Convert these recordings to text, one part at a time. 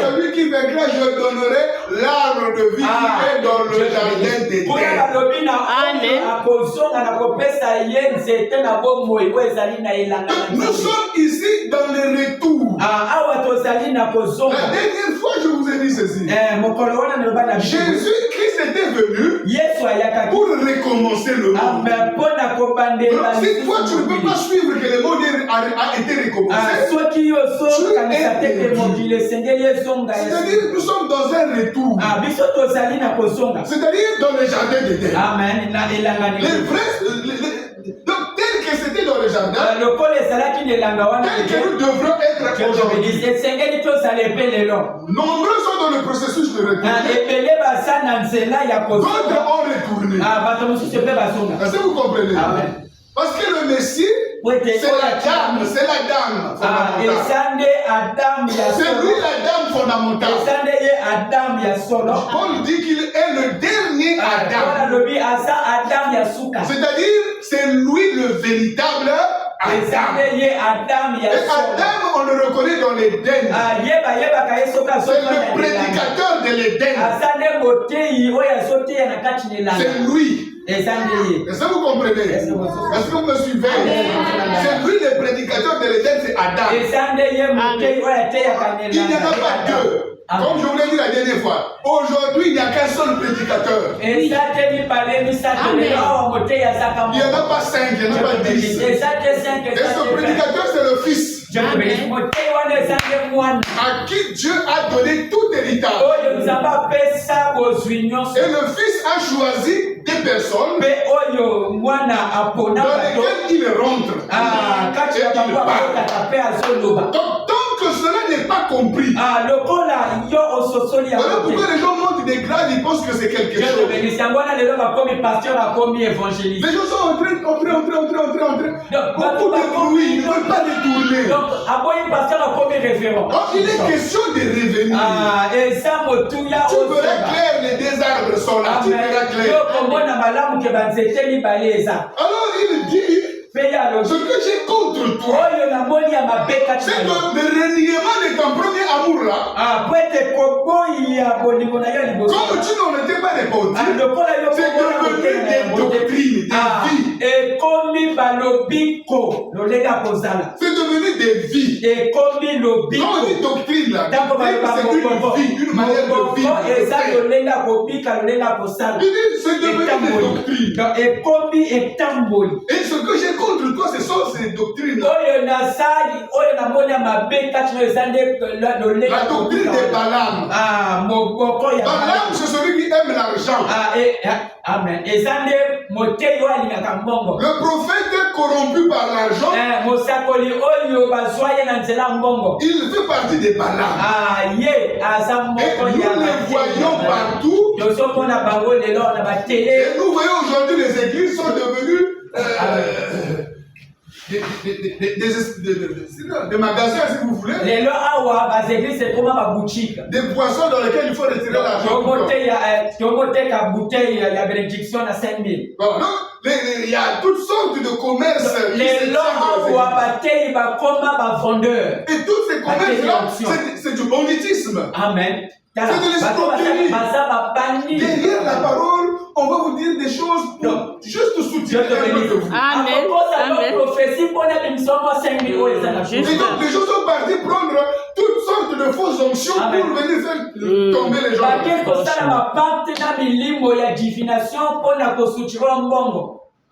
celui qui vaincra, je donnerai l'arbre de vie qui est dans le jardin d'Éden. Nous sommes ici dans le retour. La dernière fois, je vous ai dit ceci. Jésus-Christ était venu pour recommencer le monde. Donc, si toi, tu ne peux pas suivre que le monde a été recommencé, c'est-à-dire nous sommes dans un retour. C'est-à-dire dans le jardin d'Éden. Donc, tel que c'était dans le jardin, tel que nous devrons être aujourd'hui. Nombreux sont dans le processus de retour. D'autres ont retourné. Est-ce que vous comprenez? Parce que le Messie, c'est la dame fondamentale. C'est lui la dame fondamentale. Paul dit qu'il est le dernier Adam. C'est-à-dire, c'est lui le véritable Adam. Et Adam, on le reconnaît dans l'Éden. C'est le prédicateur de l'Éden. C'est lui. Est-ce que vous comprenez? Est-ce que vous me suivez? C'est lui le prédicateur de l'Éden, c'est Adam. Il n'y en a pas deux. Comme je vous l'ai dit la dernière fois, aujourd'hui il n'y a qu'un seul prédicateur. Il n'y en a pas 5, il n'y en a pas 10. Et ce prédicateur c'est le Fils. À qui Dieu a donné tout héritage. Et le Fils a choisi des personnes dans lesquelles il rentre. Donc, que cela n'est pas compris. Voilà pourquoi les gens montent des grades, ils pensent que c'est quelque chose. Les gens sont entrés. Beaucoup de bruit, ils ne veulent pas détourner. Donc, il est question de revenir. Tu verras clair, les deux arbres sont là. Tu verras clair. Alors, il dit, ce que j'ai contre toi, c'est que le reniement de ton premier amour là, comme tu n'en étais pas répondu, c'est devenu des doctrines, des vies. C'est devenu des vies. Quand on dit doctrine là, c'est une vie, une manière de vivre. Il dit, c'est devenu des doctrines. Et ce que j'ai contre toi, ce sont ces doctrines-là. La doctrine de Balaam. Balaam, c'est celui qui aime l'argent. Amen. Le prophète est corrompu par l'argent. Il fait partie des Balaam. Et nous les voyons partout. Et nous voyons aujourd'hui les églises sont devenues des magasins, si vous voulez. Des poissons dans lesquels il faut retirer l'argent. Il y a toutes sortes de commerces. Et tous ces commerces-là, c'est du banditisme. Amen. C'est de l'escroquerie. Derrière la parole, on va vous dire des choses pour juste soutenir un peu de vous. Amen. Et donc les gens sont partis prendre toutes sortes de fausses onctions pour venir faire tomber les gens.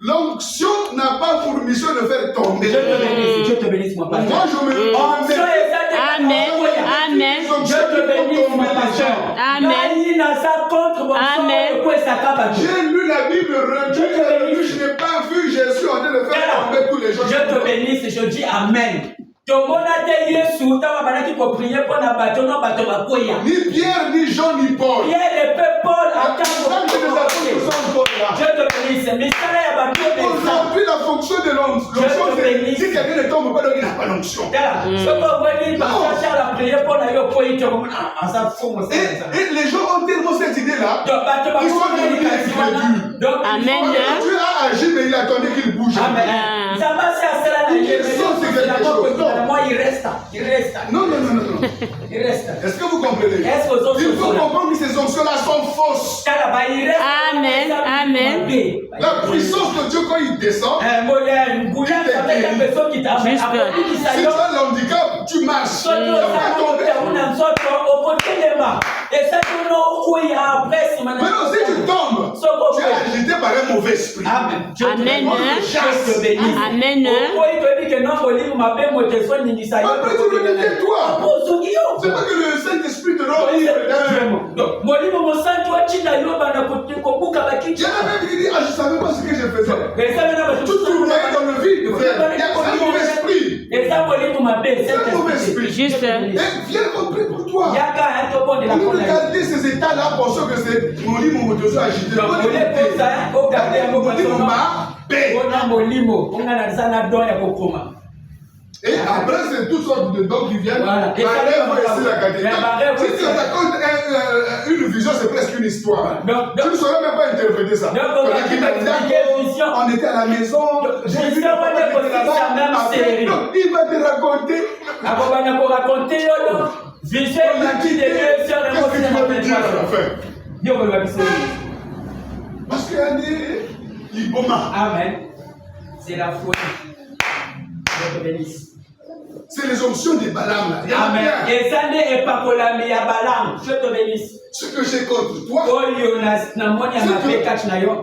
L'onction n'a pas pour mission de faire tomber. Dieu te bénisse, moi. Moi, je me Amen. Amen. Dieu te bénisse, mon pasteur. Amen. J'ai lu la Bible, je n'ai pas vu Jésus en train de faire tomber tous les gens. Dieu te bénisse, je dis Amen. Ni Pierre, ni Jean, ni Paul. Dieu te bénisse. Aujourd'hui, la fonction de l'onction, c'est si quelqu'un ne tombe pas, donc il n'a pas l'onction. Et les gens ont tellement cette idée-là, ils sont devenus incrédules. Amen. Dieu a agi, mais il attendait qu'il bouge. Amen. Non. Il reste. Est-ce que vous comprenez? Il faut comprendre que ces onctions-là sont fausses. Amen. La puissance de Dieu, quand il descend, si tu as l'handicap, tu marches. Maintenant, si tu tombes, tu es agité par un mauvais esprit. Amen. Après, tu redeviens toi. C'est pas que le Saint-Esprit te rend libre. Il y en a même qui disent, je ne savais pas ce que je faisais. Tu te voyais dans le vide, frère. Il y a un mauvais esprit. C'est un mauvais esprit. Juste. Et viens compris pour toi. Vous regardez ces états-là, pensant que c'est mon lit, mon moteur agité. Et après, c'est toutes sortes de dons qui viennent. Voilà. Si tu racontes une vision, c'est presque une histoire. Tu ne saurais même pas interpréter ça. On était à la maison. Il va te raconter. Qu'est-ce que tu vas me dire à la fin? Parce qu'il y a des liboma. Amen. C'est la foi. Je te bénisse. C'est les onctions des Balaam. Amen. Je te bénisse. Ce que j'ai contre toi,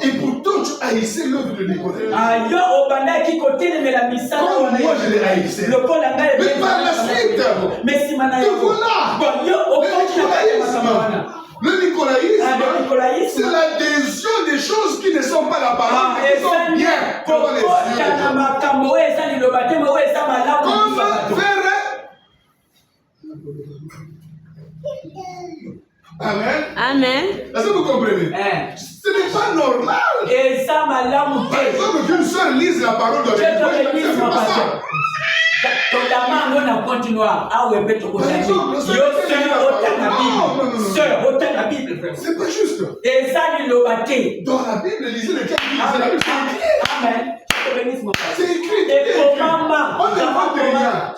et pourtant tu haïssais l'œuvre de Nicolas. Comme moi je l'ai haïssé. Mais par la suite, te voilà. Le nicolaïsme, c'est l'adhésion des choses qui ne sont pas la parole, mais qui sont bien devant les yeux de Dieu. Comme faire. Amen. Est-ce que vous comprenez? Ce n'est pas normal. Par exemple, qu'une soeur lise la parole de Dieu. C'est pas ça. C'est pas juste. Dans la Bible, lisez le texte. Amen. C'est écrit. On n'invente rien.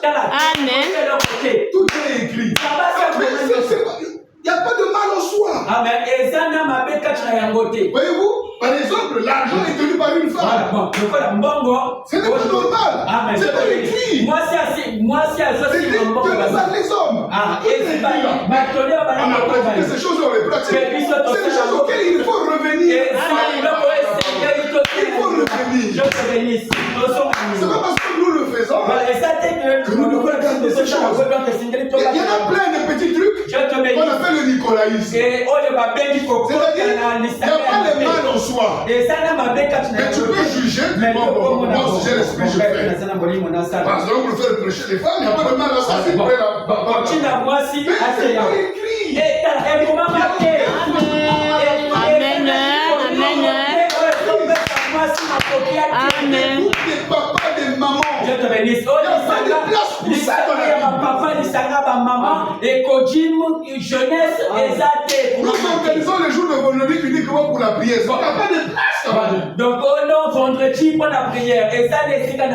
Amen. Tout est écrit. Il n'y a pas de mal en soi. Voyez-vous, par exemple, l'argent est tenu par une femme. Ce n'est pas normal. C'est pas écrit. C'est tenu par les hommes. On a pratiqué ces choses, on les pratique. C'est des choses auxquelles il faut revenir. Il faut revenir. C'est pas parce que nous le faisons que nous devons garder ces choses. Il y en a plein de petits trucs qu'on appelle le nicolaïsme. C'est-à-dire, il n'y a pas de mal en soi. Mais tu peux juger, moi, si j'ai l'esprit, je fais. Par exemple, faire prêcher les femmes, il n'y a pas de mal à ça. C'est vrai, là. Mais c'est pas écrit. Amen. Des papas, des mamans. Je te bénisse. Il n'y a pas de place pour ça dans la Bible. Nous organisons les jours de vendredi uniquement pour la prière. Il n'y a pas de place. Donc, vendredi pour la prière. Et ça, les la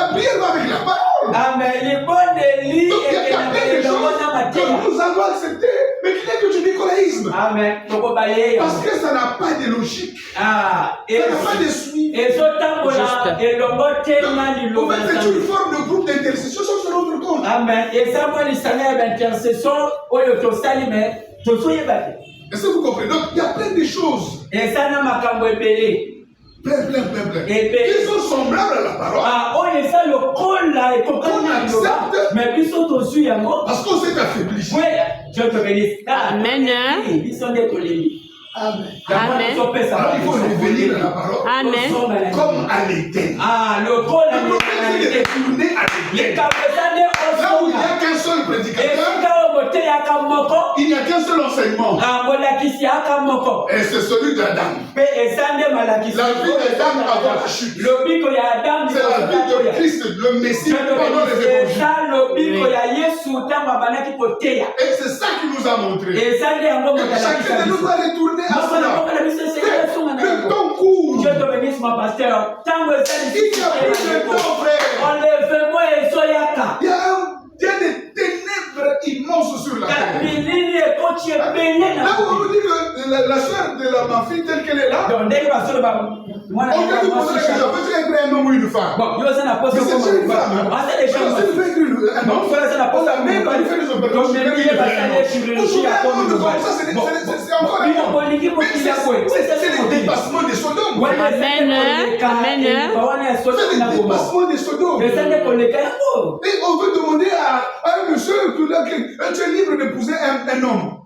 prière va avec la parole. Amen. Donc, il y a des choses que nous avons acceptées, mais qui n'est que du nicolaïsme. Amen. Parce que ça n'a pas de logique. Ça n'a pas de suivi. En fait, c'est une forme de groupe d'intercession sans se rendre compte. Amen. Et ça, moi, les salaires d'intercession, est-ce que vous comprenez? Donc, il y a plein de choses. Et ça, n'a pas Plein. Qui sont semblables à la parole. On accepte. Mais ils sont aussi parce qu'on s'est affaibli. Oui, je te bénisse. Amen. Ils sont des polémiques. Amen. Alors, il faut revenir à la parole. Amen. Comme à l'Éden. Le prophète est retourné à l'Éden. Là où il n'y a qu'un seul prédicateur, il n'y a qu'un seul enseignement. Et c'est celui d'Adam. La vie d'Adam avant la chute. C'est la vie de Christ, le Messie, pendant les évangiles. Et c'est ça qui nous a montré. Et chacun de nous va retourner à cela. Le temps court. Dieu te bénisse, mon pasteur. Il n'y a plus de temps, frère. Il y a des ténèbres immenses sur la terre. Là où on nous dit que la soeur de ma fille telle qu'elle est là, on vient de poser la question, peux-tu écrire un homme ou une femme? Mais c'est une femme. Si tu veux écrire un homme, on l'a même pas fait des opérations. C'est encore un homme. C'est le dépassement des Sodomes. Amen. C'est le dépassement des Sodomes. Et on veut demander à un monsieur tu es libre d'épouser un homme.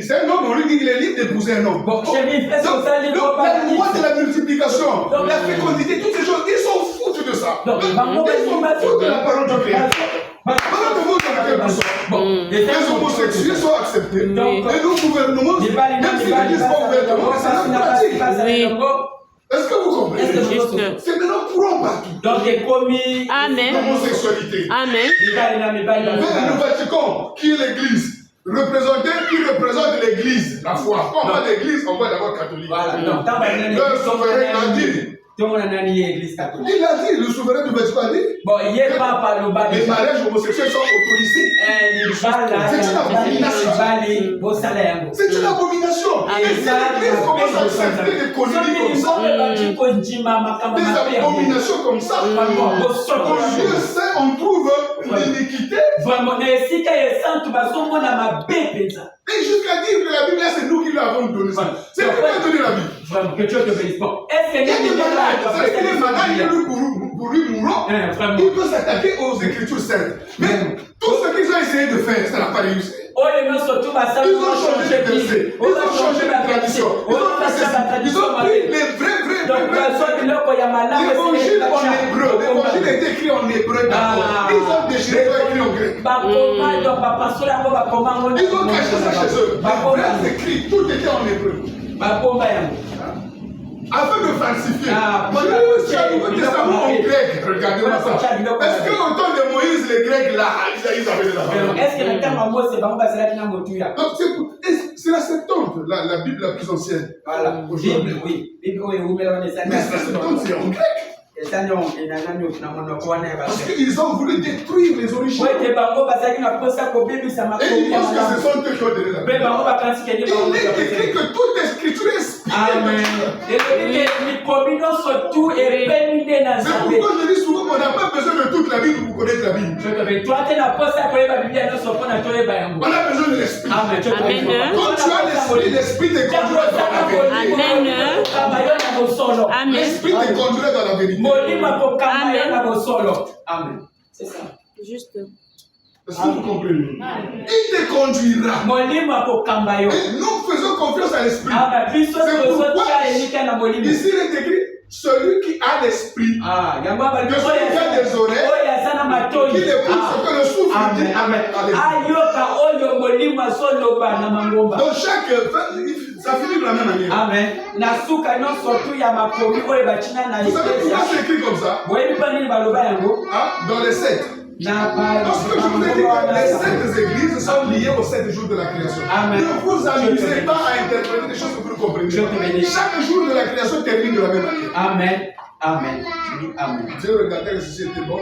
C'est un homme, on lui dit qu'il est libre d'épouser un homme. Donc, la loi de la multiplication, la fécondité, toutes ces choses, ils s'en foutent de ça. Ils s'en foutent de la parole de Christ. Les homosexuels sont acceptés. Et nous, gouvernement, même si ils ne disent pas ouvertement, c'est la pratique. Est-ce que vous comprenez? C'est maintenant courant partout. Amen. L'homosexualité. Amen. Le Vatican, qui est l'église, qui représente l'église, la foi. Quand on va à l'église, on va d'abord catholique. Le souverain a dit. Il a dit, le souverain du Vatican a dit. Les mariages homosexuels sont autorisés. C'est une abomination. C'est une abomination. Et si l'église commence à accepter des conneries comme ça, des abominations comme ça, au lieu saint, on trouve l'iniquité. Et jusqu'à dire que la Bible, c'est nous qui l'avons donné ça. C'est qui qui a donné la Bible. Que Dieu te bénisse. Il y a des malades. C'est-à-dire qu'il est malade, il est pour lui mourant. Il peut s'attaquer aux Écritures saintes. Mais tout ce qu'ils ont essayé de faire, ça n'a pas réussi. Ils ont changé de verset. Ils ont changé de tradition. Ils ont pris les vrais. L'évangile en hébreu. L'évangile est écrit en hébreu d'abord. Ils ont déchiré écrit en grec. Ils ont caché ça chez eux. Les vrais écrits, tout était en hébreu. Afin de falsifier. Je suis à Nouveau Testament en grec. Regardez-moi ça. Est-ce qu'au temps de Moïse, les Grecs là, ils avaient de la parole? Est-ce que le temps de Moïse, c'est pas Donc c'est la Septante, la Bible la plus ancienne. Voilà. Bible, oui. Mais la Septante, c'est en grec. Parce qu'ils ont voulu détruire les origines. Et ils pensent que ce sont eux qui ont donné la Bible. Il est écrit que toute écriture est inspirée. C'est pourquoi je dis souvent qu'on n'a pas besoin de toute la Bible pour connaître la Bible. On a besoin de l'esprit. Quand tu as l'esprit, l'esprit te conduira dans la vérité. Amen. L'esprit te conduira dans la vérité. Amen. C'est ça. Juste. Est-ce que vous comprenez? Il te conduira. Et nous faisons confiance à l'esprit. C'est pourquoi ici il est écrit celui qui a l'esprit. Que celui qui a des oreilles, qui écoute ce que le souffle dit Donc chaque ça finit de la même manière. Amen. Vous savez pourquoi c'est écrit comme ça? Dans les 7. Parce que je vous ai dit que les 7 églises sont liées aux 7 jours de la création. Amen. Ne vous amusez pas à interpréter des choses que vous ne comprenez pas. Chaque jour de la création termine de la même manière. Amen. Amen. Amen. Dieu regardait que ceci était bon.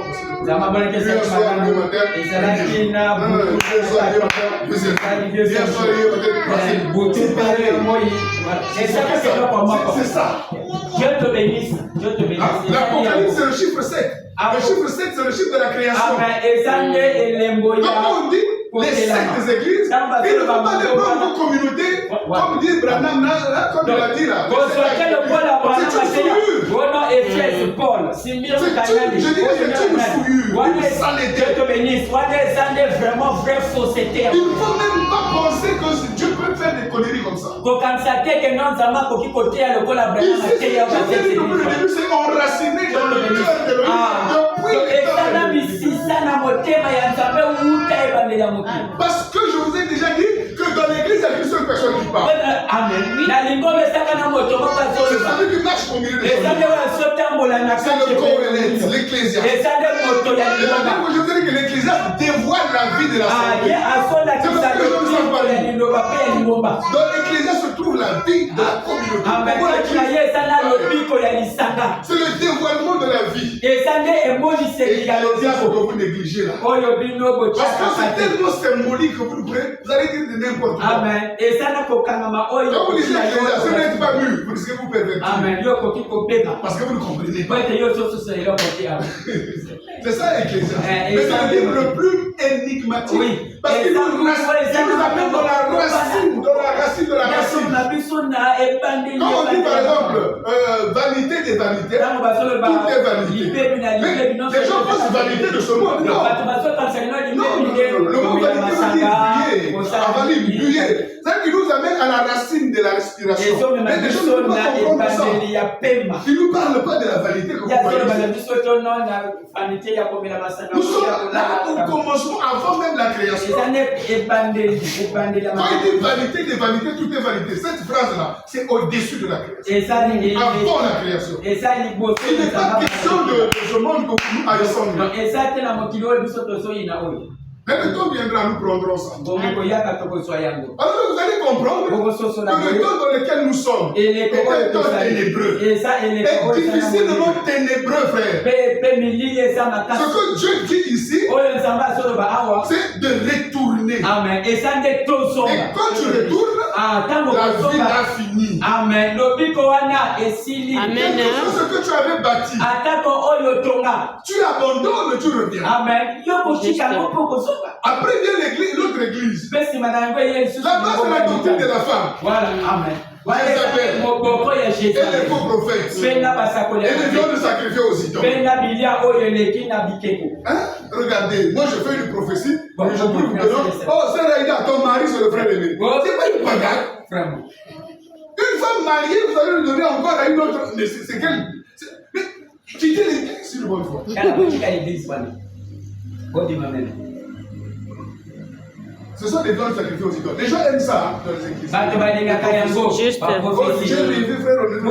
C'est ça. Dieu te bénisse. Dieu te bénisse. L'Apocalypse, c'est le chiffre 7. Le chiffre 7, c'est le chiffre de la création. Donc on dit les 7 églises, il ne faut pas les prendre vos communautés, comme dit Branham, comme il a dit là. C'est une souillure. Je dis que c'est une souillure. Une saleté. Il ne faut même pas penser que Dieu peut faire des conneries comme ça. Ici, je dis depuis le début, c'est enraciné dans le cœur de l'homme. Parce que je vous ai déjà dit que dans l'église, il y a une seule personne qui parle. C'est celui qui marche au milieu des gens. C'est le corrélate, l'ecclésiaste. Je vous ai dit que l'ecclésiaste dévoile la vie de la santé. C'est parce que je vous en parle. Dans l'ecclésiaste se trouve la la vie de la communauté. C'est le dévoilement de la vie. Et il y a le diable que vous négligez là. Parce que c'est tellement symbolique que vous allez dire de n'importe quoi. Amen. Quand vous lisez l'Ecclésiaste, ce n'est pas mûr, vous risquez de vous pervertir. Parce que vous ne comprenez pas. C'est ça l'Ecclésiaste. Mais c'est le livre le plus énigmatique. Oui. Parce qu'il nous amène dans la racine de la racine. Quand on dit par exemple vanité des vanités, tout est vanité. Mais les gens pensent vanité de ce monde. Non. Le mot vanité veut dire buyer. C'est-à-dire qu'il nous amène à la racine de la respiration. Mais les gens ne peuvent pas comprendre ça. Il ne nous parle pas de la vanité comme nous sommes là au commencement avant même la création. Quand il dit vanité des vanités, tout est vanité. Cette phrase-là, c'est au-dessus de la création. Avant la création. Il n'est pas question de ce monde que nous haïssons. Mais le temps viendra, nous prendrons ça. Alors vous allez comprendre que le temps dans lequel nous sommes est un temps ténébreux. Et difficilement ténébreux, frère. Ce que Dieu dit ici, c'est de retourner. Et quand tu retournes, la vie a fini. Amen. Ce que tu avais bâti, tu abandonnes, tu reviens. Amen. Après vient l'autre église. Là-bas, c'est la doctrine de la femme. Voilà. Amen. Et les faux prophètes. Et les gens de sacrifier aux idoles. Hein? Regardez, moi je fais une prophétie. Et je prouve que non. Oh, c'est Raïda, ton mari, c'est le frère aimé. C'est pas une bagarre. Une femme mariée, vous allez lui donner encore à une autre. Mais c'est quelle. Mais quittez l'église, c'est une bonne fois. Ce sont des gens sacrifiés aux idoles. Les gens aiment ça dans les églises. Juste. J'ai rêvé, frère, on est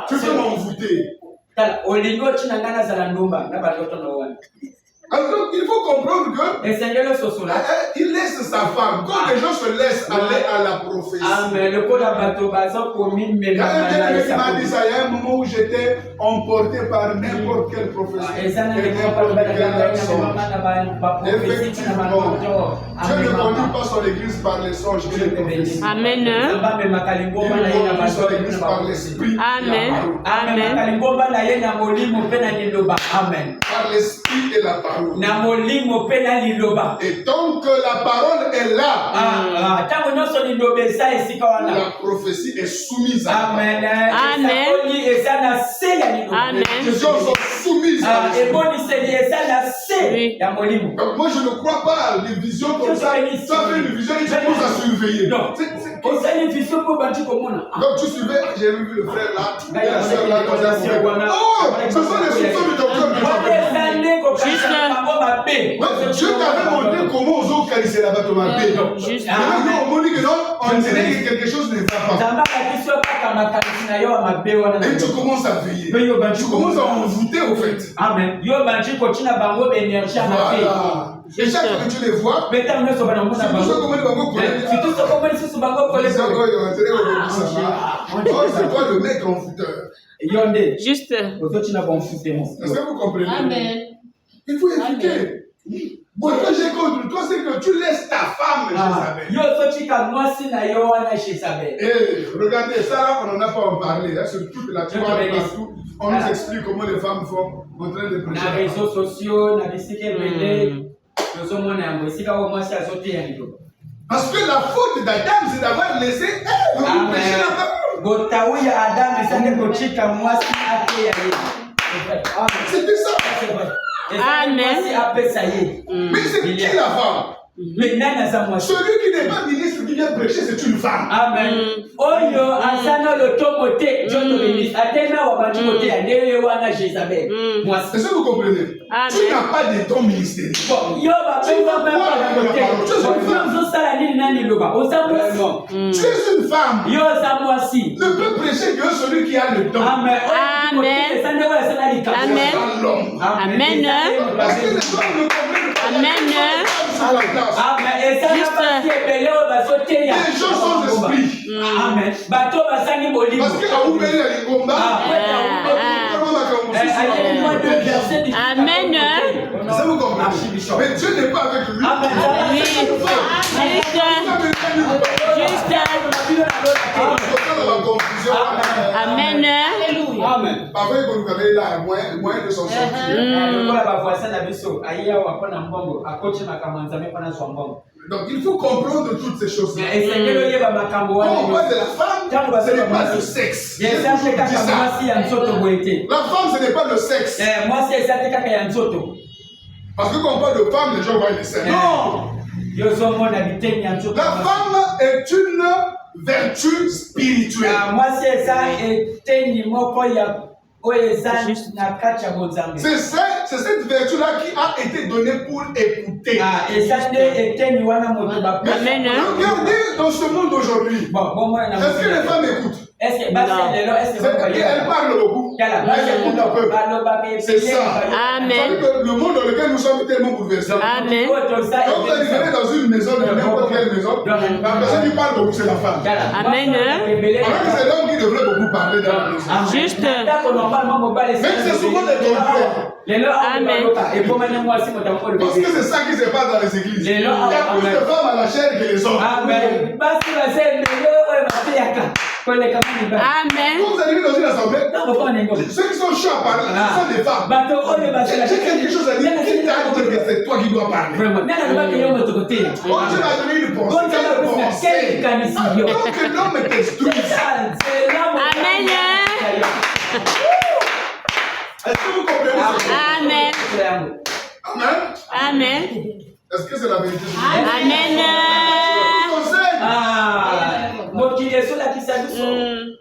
tu veux m'envoûter. Alors il faut comprendre que il laisse sa femme. Quand les gens se laissent aller à la prophétie. Il m'a dit ça, il y a un moment où j'étais emporté par n'importe quelle prophétie. Et n'importe quelle songe. Effectivement, Dieu ne conduit pas son église par les songes et les prophéties. Amen. Il conduit son église par l'esprit. Amen. Amen. Par l'esprit et la parole. Et tant que la parole est là, la prophétie est soumise à Amen. Amen. Les gens sont soumis à Oui. Donc moi je ne crois pas à des visions comme ça. Ça fait une vision et tu commences à surveiller. Donc tu surveilles, j'ai vu le frère là, la soeur là, oh, ce sont les soupçons du docteur. Dieu t'avait montré comment aux autres c'est là-bas ton mappé. Maintenant, on dit que non, on dirait que quelque chose ne va pas. Et tu commences à veiller. Tu commences à envoûter au fait. Amen. Voilà. Et chaque fois que tu les vois, c'est toi le mec envoûteur. Juste. Est-ce que vous comprenez? Amen. Il faut éviter. Bon, toi, j'ai contre toi, c'est que tu laisses ta femme Jézabel. Et regardez, ça, on n'en a pas en parlé. Hein, sur toute la toile, partout, on nous explique comment les femmes font en train de prêcher. Les réseaux sociaux, parce que la faute d'Adam, c'est d'avoir laissé elle prêcher là-bas. C'était ça. Amen. Mais c'est qui la femme? Celui qui n'est pas ministre qui vient prêcher, c'est une femme. Amen. Oyo asana le tomote John Bénis atena wa bantu kote andele wana Jézabel. Est-ce que vous comprenez? Tu n'as pas de don ministériel. Yo ba pemba tu es une femme. Yo samwasi. Ne peut prêcher que celui qui a le don. Amen. Amen. Amen. Amen. Parce que les hommes ne comprennent pas. Amen. À la place. Amen. Les gens sans esprit. Amen. Parce que à Oubeli, il y a combat. Amen. Ça vous comprenez? Mais Dieu n'est pas avec lui. Amen. Parfois, il nous connaît là, moins de son sortir. Donc, il faut comprendre toutes ces choses-là. Quand on parle de la femme, ce n'est pas le sexe. La femme, ce n'est pas le sexe. Parce que quand on parle de femme, les gens voient les seins. Non! La femme est une vertu spirituelle. C'est cette vertu-là qui a été donnée pour écouter. Regardez dans ce monde d'aujourd'hui. Est-ce que les femmes écoutent? Elles parlent beaucoup. C'est ça. Amen. Le monde dans lequel nous sommes tellement bouleversés. Amen. Quand vous arrivez dans une maison, de n'importe quelle maison, la personne qui parle beaucoup, c'est la femme. Amen. Alors que c'est l'homme qui devrait beaucoup parler dans la maison. Juste. Même c'est souvent des contraires. Amen. Parce que c'est ça qui se passe dans les églises. Il y a plus de femmes à la chair que les hommes. Amen. Quand vous arrivez dans une assemblée, ceux qui sont chauds à parler, ce sont des femmes. J'ai quelque chose à dire. Qui t'a dit que c'est toi qui dois parler? Quand Dieu m'a donné une pensée, donc l'homme est instruit. Amen. Est-ce que vous comprenez ça? Amen. Amen. Amen. Est-ce que c'est la vérité? Amen.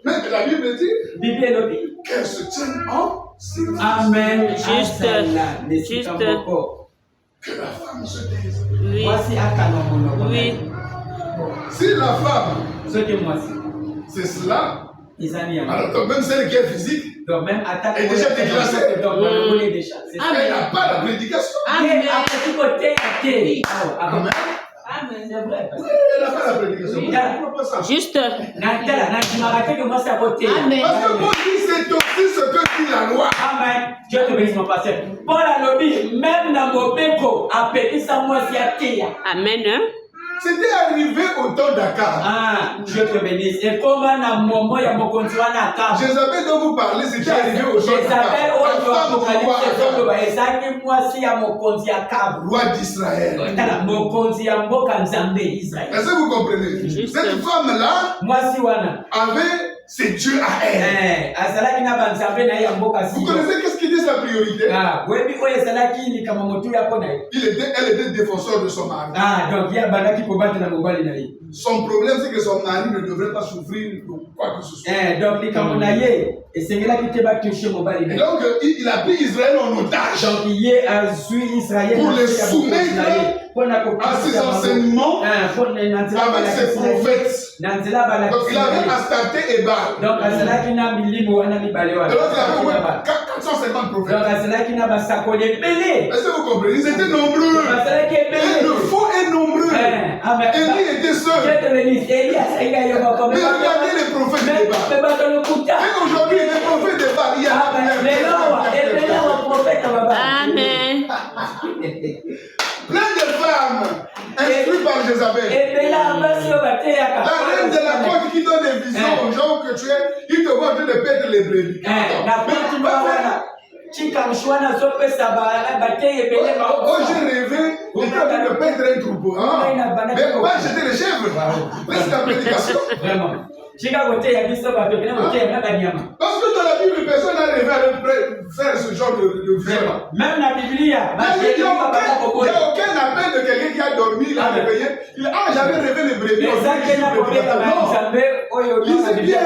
Mais la Bible dit qu'elle se tienne en silence. Amen. Juste. Que la femme se taise. Oui. Oui. Si la femme, c'est cela, alors même celle qui est physique, est déjà déclassée. Elle n'a pas la prédication. Amen. Amen. Amen. Oui, elle n'a pas la prédication. Juste. Parce que Paul dit c'est aussi ce que dit la loi. Amen. Dieu te bénisse mon pasteur. Paul a lobby, même dans mon béco, a pété sa moitié à terre. Amen. C'était arrivé au temps d'Akab. Dieu te bénisse. Et comment à moment il y a mon continué à Akab. Jézabel dont vous parlez, c'était arrivé au temps d'Akab. Roi d'Israël. Est-ce que vous comprenez? Cette femme-là avait ses dieux à elle. Vous connaissez qu'est-ce qui était sa priorité? Elle était défenseur de son mari. Son problème, c'est que son mari ne devrait pas souffrir de quoi que ce soit. Et donc, il a pris Israël en otage pour les soumettre à ses enseignements avec ses prophètes. Donc, il avait Astarté et Baal. Donc, il avait 450 prophètes. Est-ce que vous comprenez? Ils étaient nombreux. Et le faux est nombreux. Élie était seul. Mais regardez les prophètes de Baal. Et aujourd'hui, les prophètes de Baal, il y a Amen. plein de femmes instruites par Jézabel. La reine de la côte qui donne des visions aux gens que tu es, qui te voient en train de perdre les brebis. J'ai rêvé, il était en train de perdre un troupeau. Mais pourquoi j'étais les chèvres? Laisse ta prédication. Vraiment. Parce que dans la Bible, personne n'a rêvé à faire ce genre de vision. Même la Bible, il n'y a aucun appel de quelqu'un qui a dormi, il a réveillé. J'avais rêvé les brebis. Non, c'est bien.